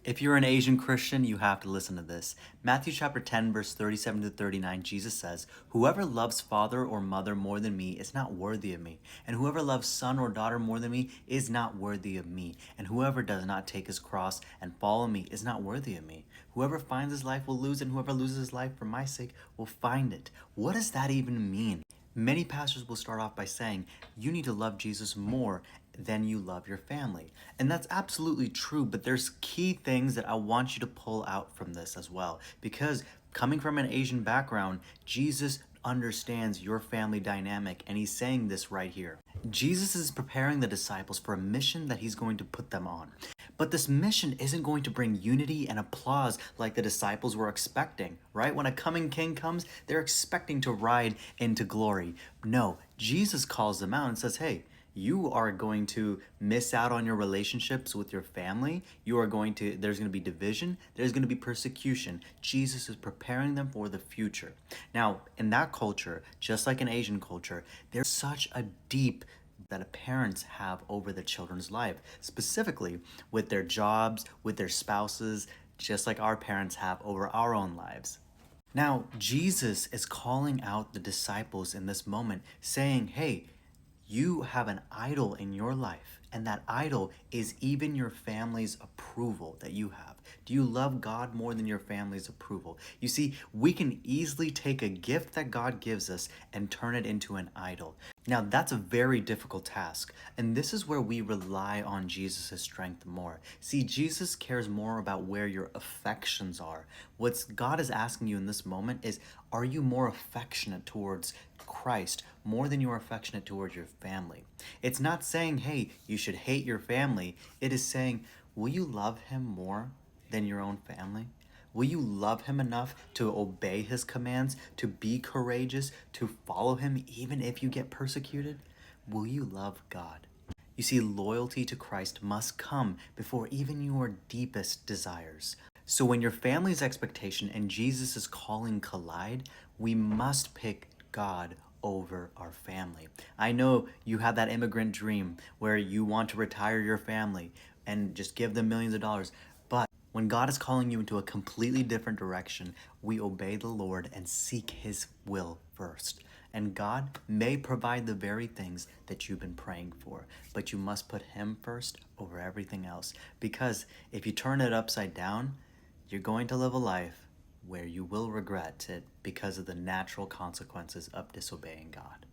If you're an Asian Christian, you have to listen to this. Matthew chapter 10, verse 37 to 39, Jesus says, "Whoever loves father or mother more than me is not worthy of me, and whoever loves son or daughter more than me is not worthy of me, and whoever does not take his cross and follow me is not worthy of me. Whoever finds his life will lose, and whoever loses his life for my sake will find it." What does that even mean? Many pastors will start off by saying, you need to love Jesus more than you love your family. And that's absolutely true, but there's key things that I want you to pull out from this as well. Because coming from an Asian background, Jesus understands your family dynamic, and he's saying this right here. Jesus is preparing the disciples for a mission that he's going to put them on. But this mission isn't going to bring unity and applause like the disciples were expecting, right? When a coming king comes, they're expecting to ride into glory. No, Jesus calls them out and says, hey, you are going to miss out on your relationships with your family. There's going to be division. There's going to be persecution. Jesus is preparing them for the future. Now, in that culture, just like in Asian culture, there's such a deep that parents have over the children's life, specifically with their jobs, with their spouses, just like our parents have over our own lives. Now, Jesus is calling out the disciples in this moment, saying, hey, you have an idol in your life, and that idol is even your family's approval that you have. Do you love God more than your family's approval? You see, we can easily take a gift that God gives us and turn it into an idol. Now, that's a very difficult task, and this is where we rely on Jesus' strength more. See, Jesus cares more about where your affections are. What God is asking you in this moment is, are you more affectionate towards Christ more than you are affectionate towards your family? It's not saying, hey, you should hate your family. It is saying, will you love him more than your own family? Will you love him enough to obey his commands, to be courageous, to follow him even if you get persecuted? Will you love God? You see, loyalty to Christ must come before even your deepest desires. So when your family's expectation and Jesus' calling collide, we must pick God over our family. I know you have that immigrant dream where you want to retire your family and just give them millions of dollars. But when God is calling you into a completely different direction, we obey the Lord and seek his will first. And God may provide the very things that you've been praying for, but you must put him first over everything else. Because if you turn it upside down, you're going to live a life where you will regret it because of the natural consequences of disobeying God.